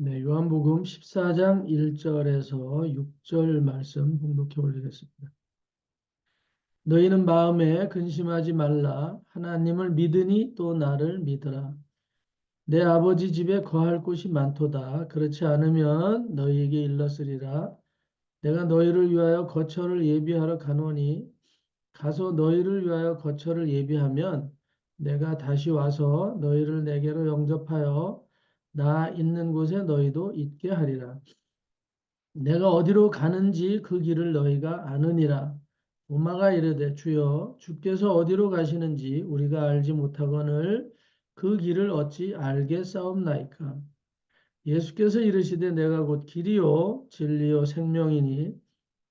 네, 요한복음 14장 1절에서 6절 말씀 봉독해 올리겠습니다. 너희는 마음에 근심하지 말라. 하나님을 믿으니 또 나를 믿으라. 내 아버지 집에 거할 곳이 많도다. 그렇지 않으면 너희에게 일렀으리라. 내가 너희를 위하여 거처를 예비하러 가노니 가서 너희를 위하여 거처를 예비하면 내가 다시 와서 너희를 내게로 영접하여 나 있는 곳에 너희도 있게 하리라. 내가 어디로 가는지 그 길을 너희가 아느니라. 도마가 이르되 주여 주께서 어디로 가시는지 우리가 알지 못하거늘 그 길을 어찌 알겠사옵나이까. 예수께서 이르시되 내가 곧 길이요 진리요 생명이니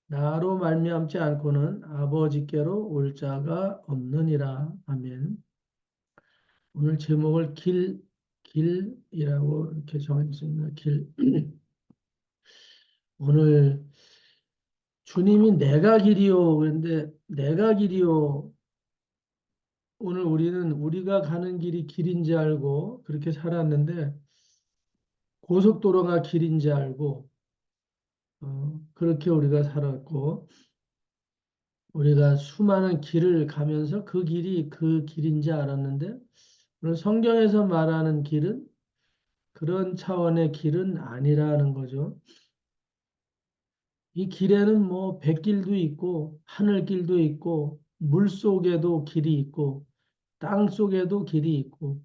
나로 말미암지 않고는 아버지께로 올 자가 없느니라. 아멘. 오늘 제목을 길이라고 이렇게 정했습니다. 길. 오늘 주님이 내가 길이요. 그런데 내가 길이요. 오늘 우리는 우리가 가는 길이 길인지 알고 그렇게 살았는데 고속도로가 길인지 알고 그렇게 우리가 살았고 우리가 수많은 길을 가면서 그 길이 그 길인지 알았는데 오늘 성경에서 말하는 길은 그런 차원의 길은 아니라는 거죠. 이 길에는 뭐 백길도 있고 하늘길도 있고 물 속에도 길이 있고 땅 속에도 길이 있고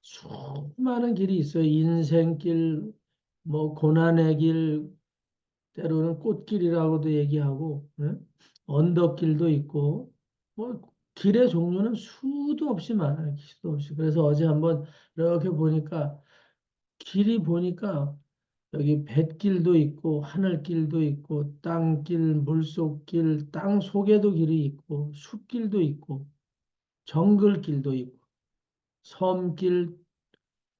수많은 길이 있어요. 인생길, 뭐 고난의 길, 때로는 꽃길이라고도 얘기하고 언덕길도 있고 뭐 길의 종류는 수도 없이 많아요. 수도 없이. 그래서 어제 한번 이렇게 보니까 길이 보니까 여기 뱃길도 있고 하늘길도 있고 땅길, 물속길, 땅 속에도 길이 있고 숲길도 있고 정글길도 있고 섬길,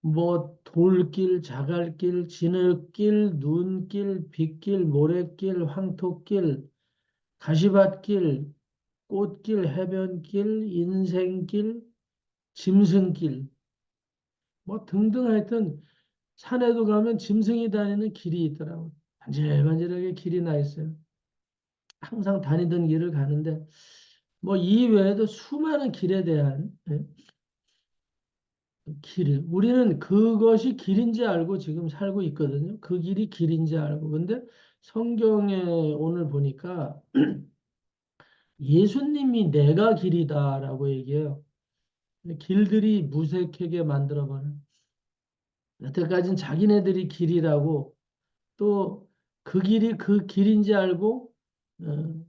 뭐 돌길, 자갈길, 진흙길, 눈길, 빗길, 모래길, 황토길, 가시밭길, 꽃길, 해변길, 인생길, 짐승길, 뭐 등등 하여튼 산에도 가면 짐승이 다니는 길이 있더라고요. 반질반질하게 길이 나 있어요. 항상 다니던 길을 가는데 뭐 이 외에도 수많은 길에 대한 길. 우리는 그것이 길인지 알고 지금 살고 있거든요. 그 길이 길인지 알고. 근데 성경에 오늘 보니까 예수님이 내가 길이다라고 얘기해요. 길들이 무색하게 만들어버려. 여태까지는 자기네들이 길이라고 또 그 길이 그 길인지 알고 어,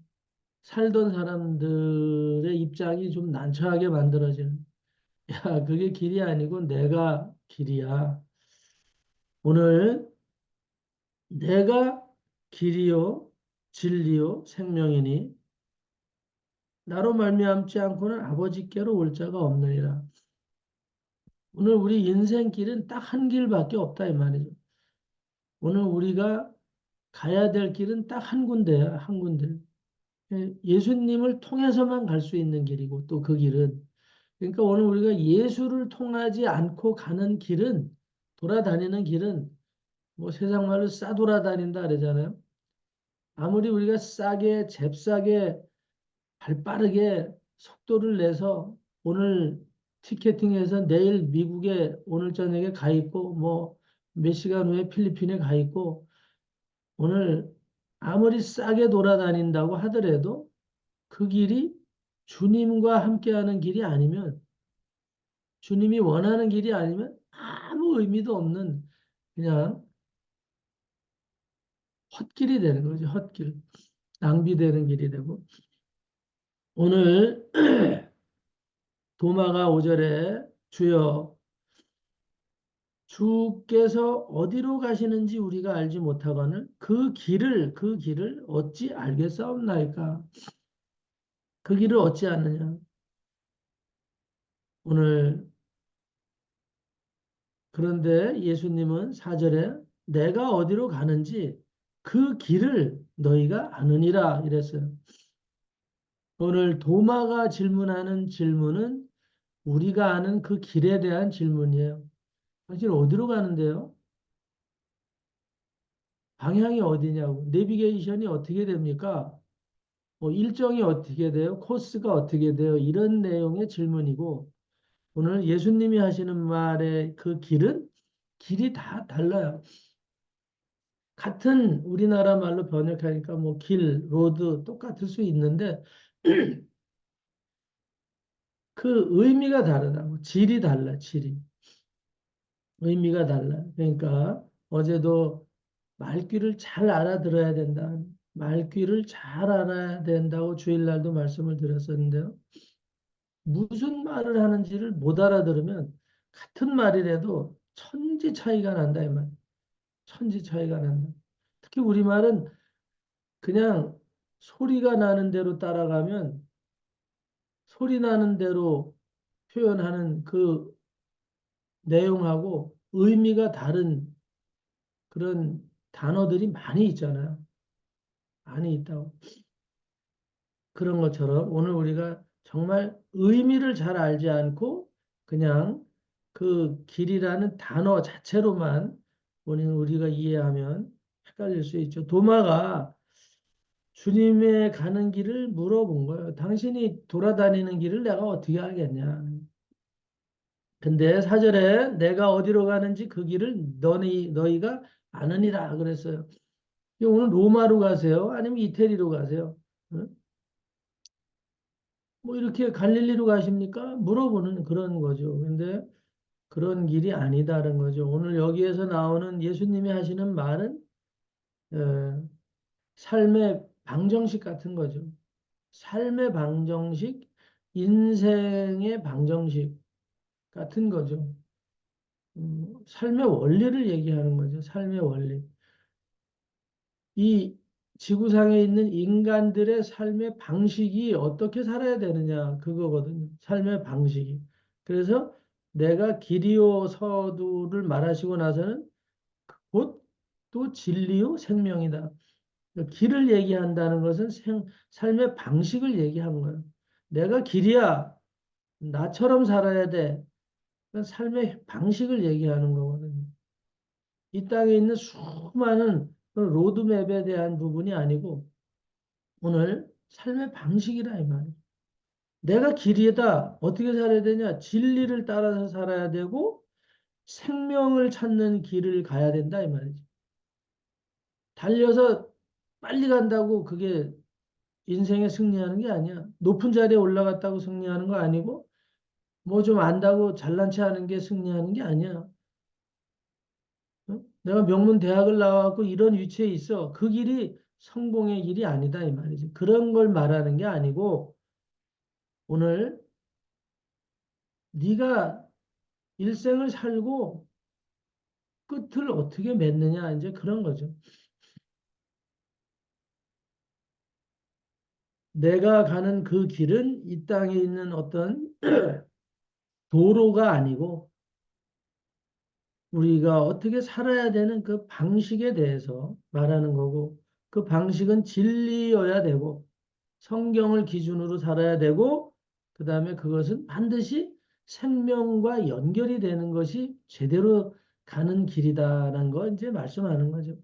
살던 사람들의 입장이 좀 난처하게 만들어지는. 야, 그게 길이 아니고 내가 길이야. 오늘 내가 길이요 진리요 생명이니 나로 말미암지 않고는 아버지께로 올 자가 없느니라. 오늘 우리 인생 길은 딱 한 길밖에 없다 이 말이죠. 오늘 우리가 가야 될 길은 딱 한 군데야, 한 군데. 예수님을 통해서만 갈 수 있는 길이고 또 그 길은 그러니까 오늘 우리가 예수를 통하지 않고 가는 길은 돌아다니는 길은 뭐 세상 말로 싸돌아다닌다 그러잖아요. 아무리 우리가 싸게 잽싸게 발빠르게 속도를 내서 오늘 티켓팅해서 내일 미국에 오늘 저녁에 가 있고 뭐 몇 시간 후에 필리핀에 가 있고 오늘 아무리 싸게 돌아다닌다고 하더라도 그 길이 주님과 함께하는 길이 아니면 주님이 원하는 길이 아니면 아무 의미도 없는 그냥 헛길이 되는 거죠. 헛길. 낭비되는 길이 되고 오늘 도마가 5절에 주여 주께서 어디로 가시는지 우리가 알지 못하거늘 그 길을 어찌 알겠사옵나이까. 그 길을 어찌 아느냐. 오늘 그런데 예수님은 4절에 내가 어디로 가는지 그 길을 너희가 아느니라 이랬어요. 오늘 도마가 질문하는 질문은 우리가 아는 그 길에 대한 질문이에요. 당신 어디로 가는데요? 방향이 어디냐고. 내비게이션이 어떻게 됩니까? 뭐 일정이 어떻게 돼요? 코스가 어떻게 돼요? 이런 내용의 질문이고 오늘 예수님이 하시는 말의 그 길이 다 달라요. 같은 우리나라 말로 번역하니까 뭐 길, 로드 똑같을 수 있는데 그 의미가 다르다고. 질이 달라, 질이. 의미가 달라. 그러니까 어제도 말귀를 잘 알아들어야 된다. 말귀를 잘 알아야 된다고 주일날도 말씀을 드렸었는데요. 무슨 말을 하는지를 못 알아들으면 같은 말이라도 천지 차이가 난다 이 말. 천지 차이가 난다. 특히 우리말은 그냥 소리가 나는 대로 따라가면 소리 나는 대로 표현하는 그 내용하고 의미가 다른 그런 단어들이 많이 있잖아요. 많이 있다고. 그런 것처럼 오늘 우리가 정말 의미를 잘 알지 않고 그냥 그 길이라는 단어 자체로만 우리가 이해하면 헷갈릴 수 있죠. 도마가 주님의 가는 길을 물어본 거예요. 당신이 돌아다니는 길을 내가 어떻게 알겠냐. 근데 사절에 내가 어디로 가는지 그 길을 너희가 아느니라 그랬어요. 오늘 로마로 가세요? 아니면 이태리로 가세요? 응? 뭐 이렇게 갈릴리로 가십니까? 물어보는 그런 거죠. 근데 그런 길이 아니다는 거죠. 오늘 여기에서 나오는 예수님이 하시는 말은 어, 삶의 방정식 같은 거죠. 삶의 방정식, 인생의 방정식 같은 거죠. 삶의 원리를 얘기하는 거죠. 삶의 원리. 이 지구상에 있는 인간들의 삶의 방식이 어떻게 살아야 되느냐, 그거거든요. 삶의 방식이. 그래서 내가 길이요 서두를 말하시고 나서는 곧 또 진리요 생명이다. 길을 얘기한다는 것은 삶의 방식을 얘기한 거예요. 내가 길이야. 나처럼 살아야 돼. 삶의 방식을 얘기하는 거거든요. 이 땅에 있는 수많은 로드맵에 대한 부분이 아니고 오늘 삶의 방식이라 이 말이에요. 내가 길이다. 어떻게 살아야 되냐? 진리를 따라서 살아야 되고 생명을 찾는 길을 가야 된다 이 말이지. 달려서 빨리 간다고 그게 인생에 승리하는 게 아니야. 높은 자리에 올라갔다고 승리하는 거 아니고 뭐 좀 안다고 잘난 체 하는 게 승리하는 게 아니야. 어? 내가 명문 대학을 나와갖고 이런 위치에 있어. 그 길이 성공의 길이 아니다 이 말이지. 그런 걸 말하는 게 아니고 오늘 네가 일생을 살고 끝을 어떻게 맺느냐 이제 그런 거죠. 내가 가는 그 길은 이 땅에 있는 어떤 도로가 아니고 우리가 어떻게 살아야 되는 그 방식에 대해서 말하는 거고 그 방식은 진리여야 되고 성경을 기준으로 살아야 되고 그다음에 그것은 반드시 생명과 연결이 되는 것이 제대로 가는 길이다라는 거 이제 말씀하는 거죠.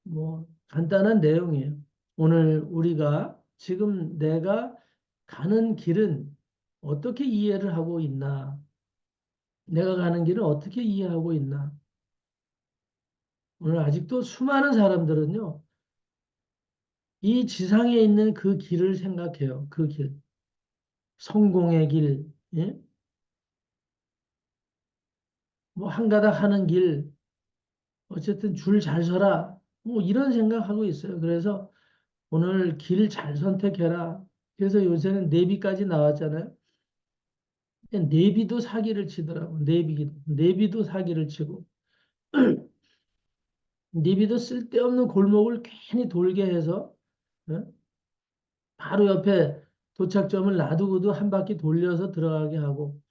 뭐 간단한 내용이에요. 오늘 우리가 지금 내가 가는 길은 어떻게 이해를 하고 있나? 내가 가는 길을 어떻게 이해하고 있나? 오늘 아직도 수많은 사람들은요, 이 지상에 있는 그 길을 생각해요. 그 길. 성공의 길, 예? 뭐 한가닥 하는 길, 어쨌든 줄 잘 서라. 뭐 이런 생각하고 있어요. 그래서 오늘 길 잘 선택해라. 그래서 요새는 내비까지 나왔잖아요. 내비도 사기를 치더라고. 내비도 사기를 치고. 내비도 쓸데없는 골목을 괜히 돌게 해서 어? 바로 옆에 도착점을 놔두고도 한 바퀴 돌려서 들어가게 하고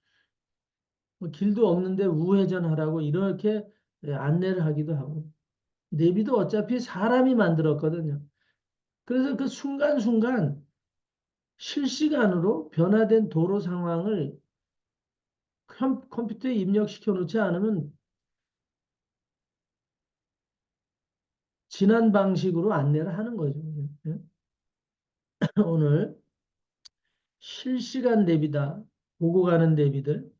뭐 길도 없는데 우회전하라고 이렇게 안내를 하기도 하고 내비도 어차피 사람이 만들었거든요. 그래서 그 순간순간 실시간으로 변화된 도로 상황을 컴퓨터에 입력시켜 놓지 않으면 지난 방식으로 안내를 하는 거죠. 예? 오늘 실시간 내비다. 보고 가는 내비들.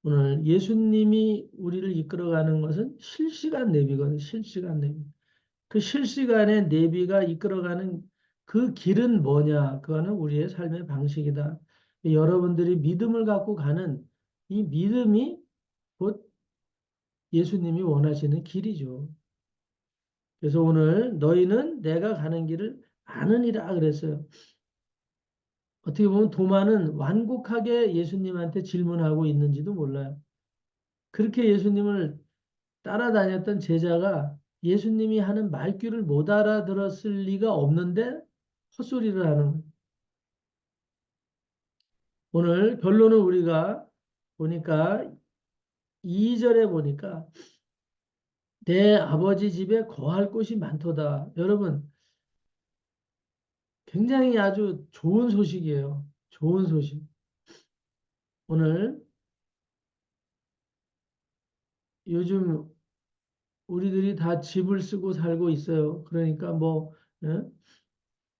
오늘 예수님이 우리를 이끌어가는 것은 실시간 내비거든요. 실시간 내비. 그 실시간의 내비가 이끌어가는 그 길은 뭐냐? 그거는 우리의 삶의 방식이다. 여러분들이 믿음을 갖고 가는 이 믿음이 곧 예수님이 원하시는 길이죠. 그래서 오늘 너희는 내가 가는 길을 아느니라 그랬어요. 어떻게 보면 도마는 완곡하게 예수님한테 질문하고 있는지도 몰라요. 그렇게 예수님을 따라다녔던 제자가 예수님이 하는 말귀를 못 알아들었을 리가 없는데 헛소리를 하는 거예요. 오늘 결론은 우리가 보니까 2절에 보니까 내 아버지 집에 거할 곳이 많도다. 여러분, 굉장히 아주 좋은 소식이에요. 좋은 소식. 오늘 요즘 우리들이 다 집을 쓰고 살고 있어요. 그러니까 뭐, 예?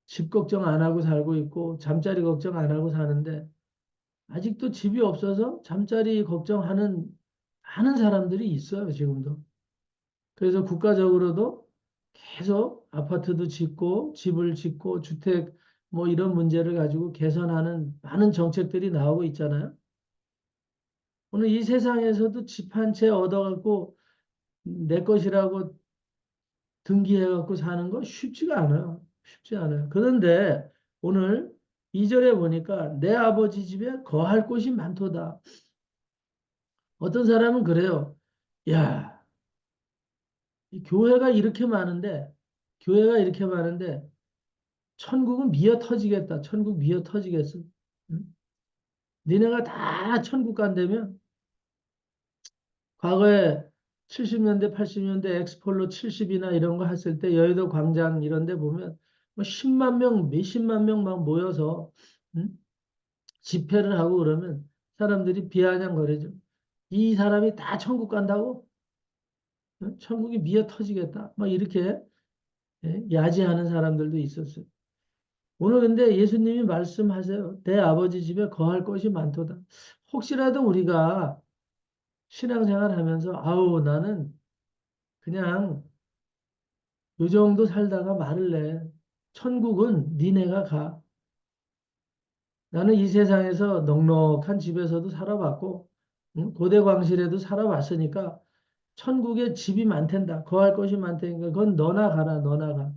집 걱정 안 하고 살고 있고, 잠자리 걱정 안 하고 사는데, 아직도 집이 없어서 잠자리 걱정하는 많은 사람들이 있어요, 지금도. 그래서 국가적으로도 계속 아파트도 짓고, 집을 짓고, 주택 뭐 이런 문제를 가지고 개선하는 많은 정책들이 나오고 있잖아요. 오늘 이 세상에서도 집 한 채 얻어갖고 내 것이라고 등기해갖고 사는 거 쉽지가 않아요. 쉽지 않아요. 그런데 오늘 2절에 보니까 내 아버지 집에 거할 곳이 많도다. 어떤 사람은 그래요. 야, 이 교회가 이렇게 많은데, 천국은 미어 터지겠다. 천국 미어 터지겠어. 응? 니네가 다 천국 간다면, 과거에 70년대, 80년대 엑스폴로 70이나 이런 거 했을 때 여의도 광장 이런 데 보면 뭐 10만 명, 몇십만 명 막 모여서 응? 집회를 하고 그러면 사람들이 비아냥거리죠. 이 사람이 다 천국 간다고? 응? 천국이 미어 터지겠다. 막 이렇게 야지하는 사람들도 있었어요. 오늘 근데 예수님이 말씀하세요. 내 아버지 집에 거할 것이 많도다. 혹시라도 우리가 신앙생활 하면서 아우 나는 그냥 요 정도 살다가 말을래. 천국은 니네가 가. 나는 이 세상에서 넉넉한 집에서도 살아봤고, 응? 고대 광실에도 살아봤으니까 천국에 집이 많단다. 거할 것이 많다니까 그건 너나 가라, 너나 가.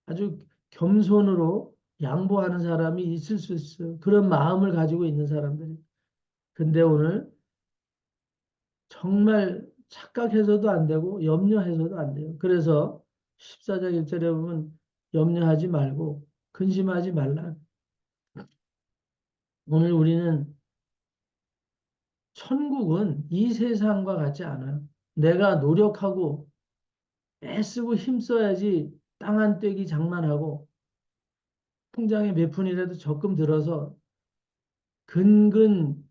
아주 겸손으로 양보하는 사람이 있을 수 있어요. 그런 마음을 가지고 있는 사람들이. 근데 오늘 정말 착각해서도 안 되고 염려해서도 안 돼요. 그래서 14장 1절에 보면 염려하지 말고 근심하지 말라. 오늘 우리는 천국은 이 세상과 같지 않아요. 내가 노력하고 애쓰고 힘써야지 땅 한 떼기 장만하고 통장에 몇 푼이라도 적금 들어서 근근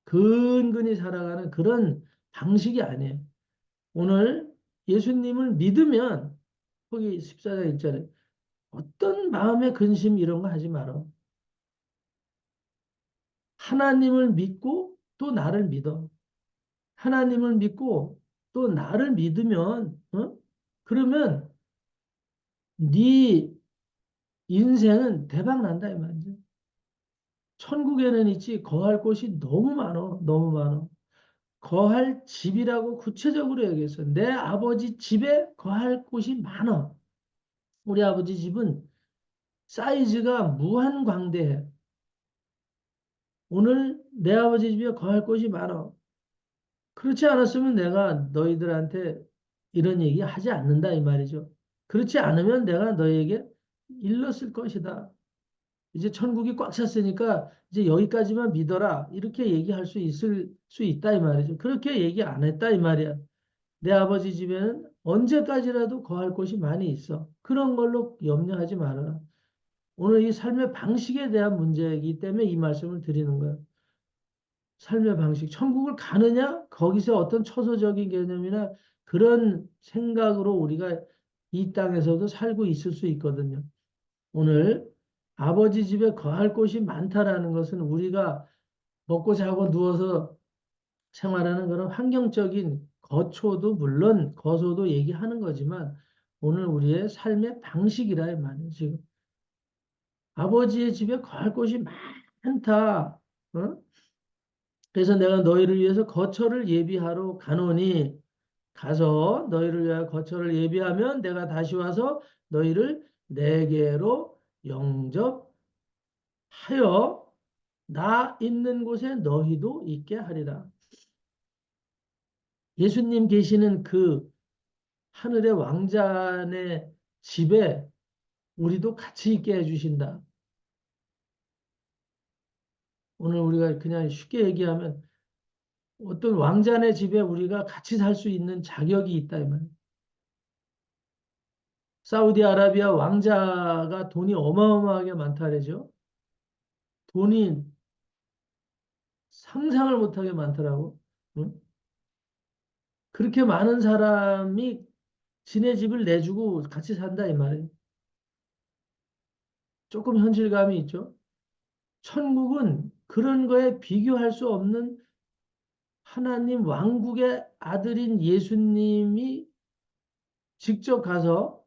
근근히 살아가는 그런 방식이 아니에요. 오늘 예수님을 믿으면 거기 14장 1절에 어떤 마음의 근심 이런 거 하지 마라. 하나님을 믿고 또 나를 믿어. 하나님을 믿고 또 나를 믿으면 그러면 네 인생은 대박 난다 이 말이죠. 천국에는 있지 거할 곳이 너무 많어. 너무 많어. 거할 집이라고 구체적으로 얘기했어. 내 아버지 집에 거할 곳이 많아. 우리 아버지 집은 사이즈가 무한광대해. 오늘 내 아버지 집에 거할 곳이 많아. 그렇지 않았으면 내가 너희들한테 이런 얘기 하지 않는다 이 말이죠. 그렇지 않으면 내가 너희에게 일렀을 것이다. 이제 천국이 꽉 찼으니까 이제 여기까지만 믿어라. 이렇게 얘기할 수 있을 수 있다 이 말이죠. 그렇게 얘기 안 했다 이 말이야. 내 아버지 집에는 언제까지라도 거할 곳이 많이 있어. 그런 걸로 염려하지 말아라. 오늘 이 삶의 방식에 대한 문제이기 때문에 이 말씀을 드리는 거예요. 삶의 방식. 천국을 가느냐? 거기서 어떤 초서적인 개념이나 그런 생각으로 우리가 이 땅에서도 살고 있을 수 있거든요. 오늘 아버지 집에 거할 곳이 많다라는 것은 우리가 먹고 자고 누워서 생활하는 그런 환경적인 거초도 물론 거소도 얘기하는 거지만 오늘 우리의 삶의 방식이라 이 말이에요. 지금 아버지의 집에 거할 곳이 많다. 어? 그래서 내가 너희를 위해서 거처를 예비하러 가노니 가서 너희를 위하여 거처를 예비하면 내가 다시 와서 너희를 내게로 영접하여 나 있는 곳에 너희도 있게 하리라. 예수님 계시는 그 하늘의 왕자의 집에 우리도 같이 있게 해주신다. 오늘 우리가 그냥 쉽게 얘기하면 어떤 왕자의 집에 우리가 같이 살 수 있는 자격이 있다 이 말이에요. 사우디아라비아 왕자가 돈이 어마어마하게 많다래죠. 돈이 상상을 못하게 많더라고. 응? 그렇게 많은 사람이 지네 집을 내주고 같이 산다 이 말이에요. 조금 현실감이 있죠. 천국은 그런 거에 비교할 수 없는 하나님 왕국의 아들인 예수님이 직접 가서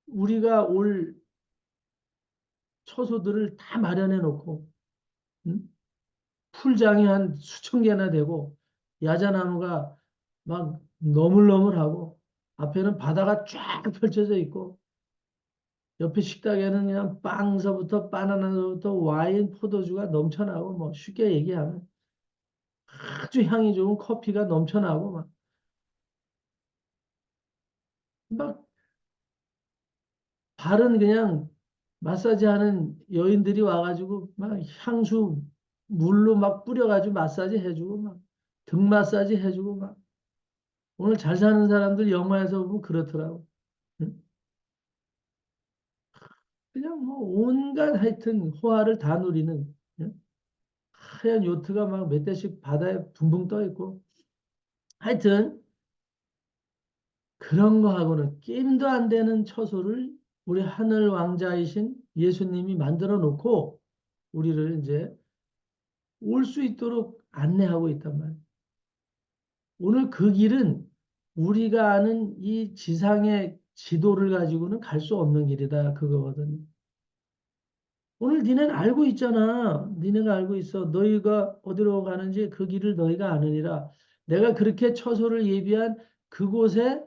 우리가 올 처소들을 다 마련해 놓고 응? 풀장이 한 수천 개나 되고 야자나무가 막 너물너물하고 앞에는 바다가 쫙 펼쳐져 있고 옆에 식탁에는 그냥 빵서부터 바나나서부터 와인, 포도주가 넘쳐나고 뭐 쉽게 얘기하면 아주 향이 좋은 커피가 넘쳐나고 막 발은 그냥 마사지하는 여인들이 와가지고 막 향수 물로 막 뿌려가지고 마사지 해주고 막 등 마사지 해주고 막 오늘 잘 사는 사람들 영화에서 보면 그렇더라고. 응? 그냥 뭐 온갖 하여튼 호화를 다 누리는 응? 하얀 요트가 막 몇 대씩 바다에 붕붕 떠 있고 하여튼 그런 거하고는 게임도 안 되는 처소를 우리 하늘 왕자이신 예수님이 만들어 놓고 우리를 이제 올 수 있도록 안내하고 있단 말이에요. 오늘 그 길은 우리가 아는 이 지상의 지도를 가지고는 갈 수 없는 길이다. 그거거든요. 오늘 니네는 알고 있잖아. 니네가 알고 있어. 너희가 어디로 가는지 그 길을 너희가 아느니라. 내가 그렇게 처소를 예비한 그곳에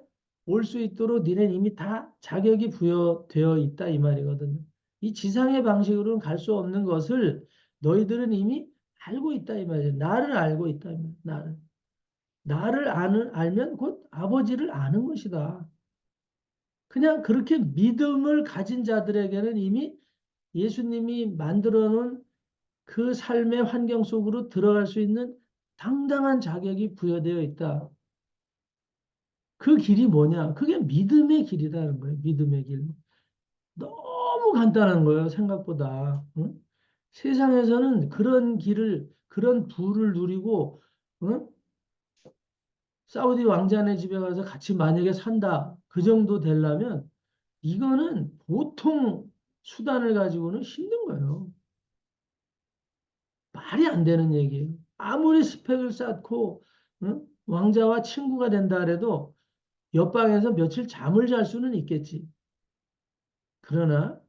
올 수 있도록 니네는 이미 다 자격이 부여되어 있다 이 말이거든요. 이 지상의 방식으로는 갈 수 없는 것을 너희들은 이미 알고 있다 이 말이에요. 나를 알고 있다 이 말이에요. 나를 알면 곧 아버지를 아는 것이다. 그냥 그렇게 믿음을 가진 자들에게는 이미 예수님이 만들어 놓은 그 삶의 환경 속으로 들어갈 수 있는 당당한 자격이 부여되어 있다. 그 길이 뭐냐? 그게 믿음의 길이라는 거예요. 믿음의 길. 너무 간단한 거예요. 생각보다. 응? 세상에서는 그런 길을, 그런 부를 누리고, 응? 사우디 왕자네 집에 가서 같이 만약에 산다. 그 정도 되려면 이거는 보통 수단을 가지고는 힘든 거예요. 말이 안 되는 얘기예요. 아무리 스펙을 쌓고 응? 왕자와 친구가 된다 해도 옆방에서 며칠 잠을 잘 수는 있겠지. 그러나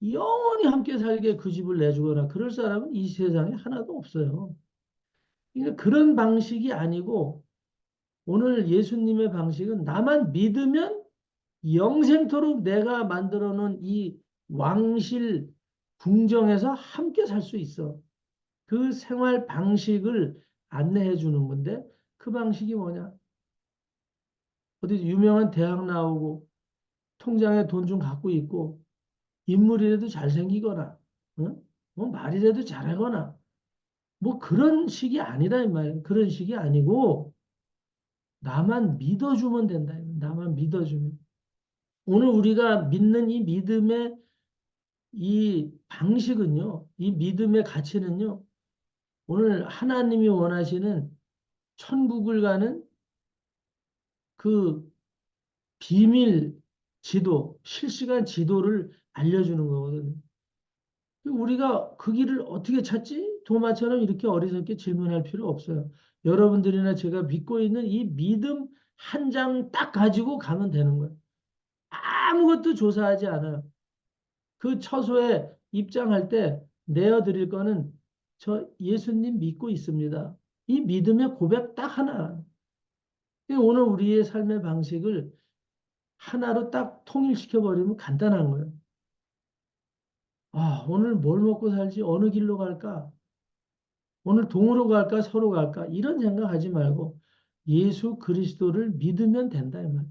영원히 함께 살게 그 집을 내주거나 그럴 사람은 이 세상에 하나도 없어요. 그러니까 그런 방식이 아니고 오늘 예수님의 방식은 나만 믿으면 영생토록 내가 만들어 놓은 이 왕실 궁정에서 함께 살 수 있어. 그 생활 방식을 안내해 주는 건데 그 방식이 뭐냐? 어디 유명한 대학 나오고 통장에 돈 좀 갖고 있고 인물이라도 잘생기거나 응? 뭐 말이라도 잘하거나 뭐 그런 식이 아니라 이 말이에요. 그런 식이 아니고 나만 믿어주면 된다. 나만 믿어주면. 오늘 우리가 믿는 이 믿음의 이 방식은요, 이 믿음의 가치는요, 오늘 하나님이 원하시는 천국을 가는 그 비밀 지도, 실시간 지도를 알려주는 거거든요. 우리가 그 길을 어떻게 찾지? 도마처럼 이렇게 어리석게 질문할 필요 없어요. 여러분들이나 제가 믿고 있는 이 믿음 한 장 딱 가지고 가면 되는 거예요. 아무것도 조사하지 않아요. 그 처소에 입장할 때 내어드릴 거는 저 예수님 믿고 있습니다. 이 믿음의 고백 딱 하나. 오늘 우리의 삶의 방식을 하나로 딱 통일시켜 버리면 간단한 거예요. 아, 오늘 뭘 먹고 살지? 어느 길로 갈까? 오늘 동으로 갈까? 서로 갈까? 이런 생각하지 말고 예수 그리스도를 믿으면 된다 이 말.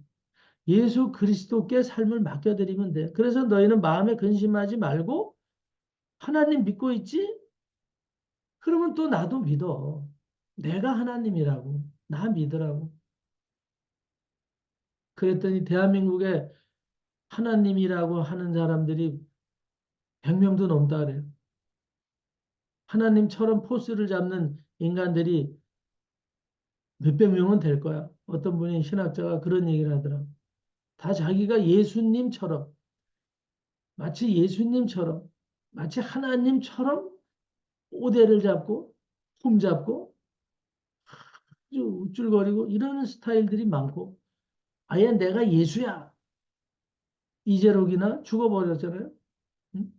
예수 그리스도께 삶을 맡겨드리면 돼. 그래서 너희는 마음에 근심하지 말고 하나님 믿고 있지? 그러면 또 나도 믿어. 내가 하나님이라고. 나 믿으라고. 그랬더니 대한민국에 하나님이라고 하는 사람들이 100명도 넘다 그래요. 하나님처럼 포스를 잡는 인간들이 몇백 명은 될 거야. 어떤 분이 신학자가 그런 얘기를 하더라고. 다 자기가 예수님처럼, 마치 예수님처럼, 마치 하나님처럼 오대를 잡고, 품 잡고, 아주 우쭐거리고 이러는 스타일들이 많고, 아예 내가 예수야. 이재록이나 죽어버렸잖아요. 응?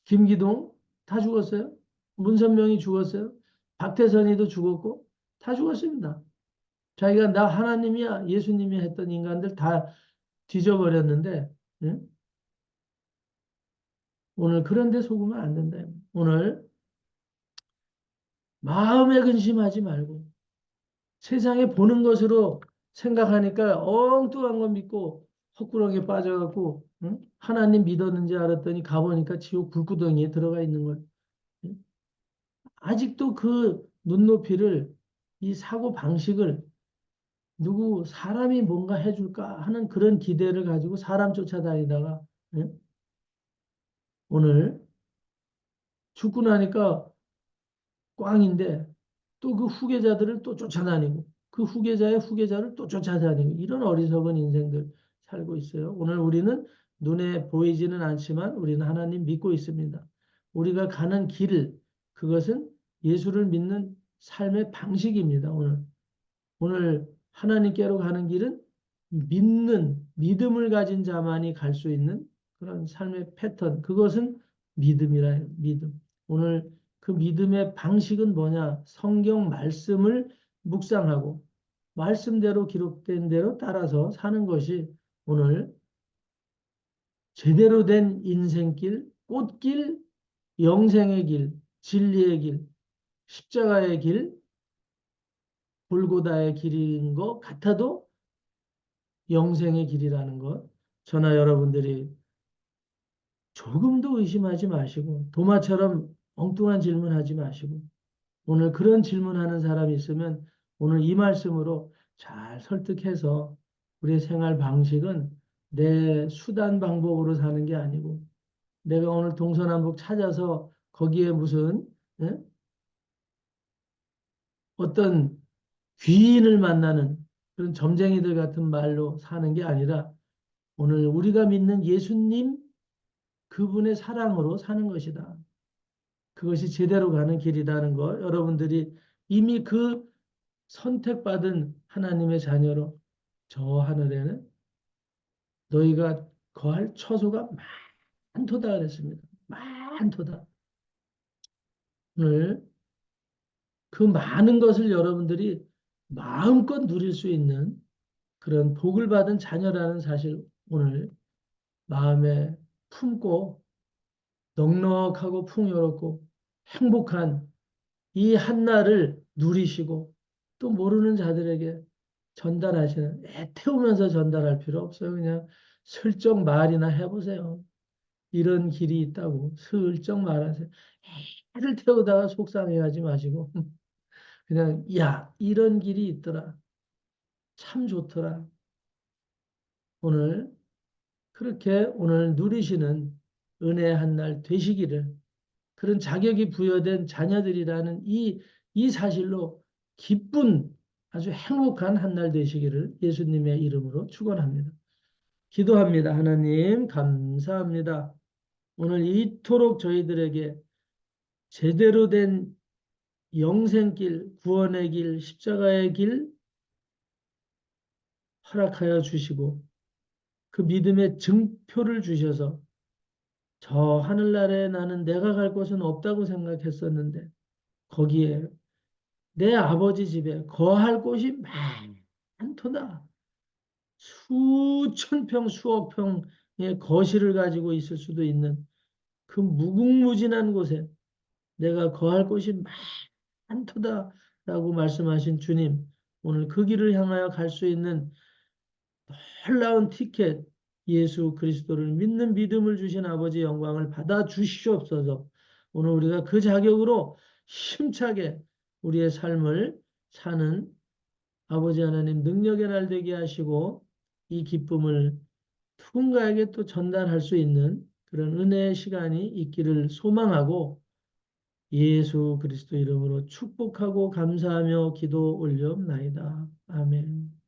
김기동 다 죽었어요. 문선명이 죽었어요. 박태선이도 죽었고, 다 죽었습니다. 자기가 나 하나님이야, 예수님이 했던 인간들 다 뒤져버렸는데, 응? 오늘 그런 데 속으면 안 된다. 오늘 마음에 근심하지 말고 세상에 보는 것으로 생각하니까 엉뚱한 거 믿고 헛구렁에 빠져갖고 응? 하나님 믿었는지 알았더니 가보니까 지옥 불구덩이에 들어가 있는 걸. 응? 아직도 그 눈높이를 이 사고 방식을 누구 사람이 뭔가 해줄까 하는 그런 기대를 가지고 사람 쫓아다니다가 응? 오늘 죽고 나니까 꽝인데 또 그 후계자들을 또 쫓아다니고 그 후계자의 후계자를 또 쫓아다니고 이런 어리석은 인생들 살고 있어요. 오늘 우리는 눈에 보이지는 않지만 우리는 하나님 믿고 있습니다. 우리가 가는 길, 그것은 예수를 믿는 삶의 방식입니다. 오늘 하나님께로 가는 길은 믿음을 가진 자만이 갈 수 있는 그런 삶의 패턴, 그것은 믿음이라 해요. 믿음. 오늘 그 믿음의 방식은 뭐냐? 성경 말씀을 묵상하고 말씀대로 기록된 대로 따라서 사는 것이 오늘 제대로 된 인생길, 꽃길, 영생의 길, 진리의 길, 십자가의 길, 골고다의 길인 것 같아도 영생의 길이라는 것, 저나 여러분들이 조금도 의심하지 마시고 도마처럼 엉뚱한 질문하지 마시고 오늘 그런 질문하는 사람이 있으면 오늘 이 말씀으로 잘 설득해서 우리의 생활 방식은 내 수단 방법으로 사는 게 아니고 내가 오늘 동서남북 찾아서 거기에 무슨 예? 어떤 귀인을 만나는 그런 점쟁이들 같은 말로 사는 게 아니라 오늘 우리가 믿는 예수님 그분의 사랑으로 사는 것이다. 그것이 제대로 가는 길이라는 거 여러분들이 이미 그 선택받은 하나님의 자녀로 저 하늘에는 너희가 거할 처소가 많도다 그랬습니다. 많도다. 오늘 그 많은 것을 여러분들이 마음껏 누릴 수 있는 그런 복을 받은 자녀라는 사실 오늘 마음에 품고 넉넉하고 풍요롭고 행복한 이 한날을 누리시고 또 모르는 자들에게 전달하시는 애태우면서 전달할 필요 없어요. 그냥 슬쩍 말이나 해보세요. 이런 길이 있다고 슬쩍 말하세요. 애를 태우다가 속상해하지 마시고 그냥 야 이런 길이 있더라. 참 좋더라. 오늘 그렇게 오늘 누리시는 은혜의 한날 되시기를 그런 자격이 부여된 자녀들이라는 이 사실로 기쁜 아주 행복한 한 날 되시기를 예수님의 이름으로 축원합니다. 기도합니다. 하나님 감사합니다. 오늘 이토록 저희들에게 제대로 된 영생길, 구원의 길, 십자가의 길 허락하여 주시고 그 믿음의 증표를 주셔서 저 하늘나라에 나는 내가 갈 곳은 없다고 생각했었는데 거기에 내 아버지 집에 거할 곳이 많도다. 수천 평, 수억 평의 거실을 가지고 있을 수도 있는 그 무궁무진한 곳에 내가 거할 곳이 많도다라고 말씀하신 주님, 오늘 그 길을 향하여 갈 수 있는 놀라운 티켓, 예수 그리스도를 믿는 믿음을 주신 아버지 영광을 받아 주시옵소서. 오늘 우리가 그 자격으로 힘차게 우리의 삶을 사는 아버지 하나님 능력의 날 되게 하시고 이 기쁨을 누군가에게 또 전달할 수 있는 그런 은혜의 시간이 있기를 소망하고 예수 그리스도 이름으로 축복하고 감사하며 기도 올려옵나이다. 아멘.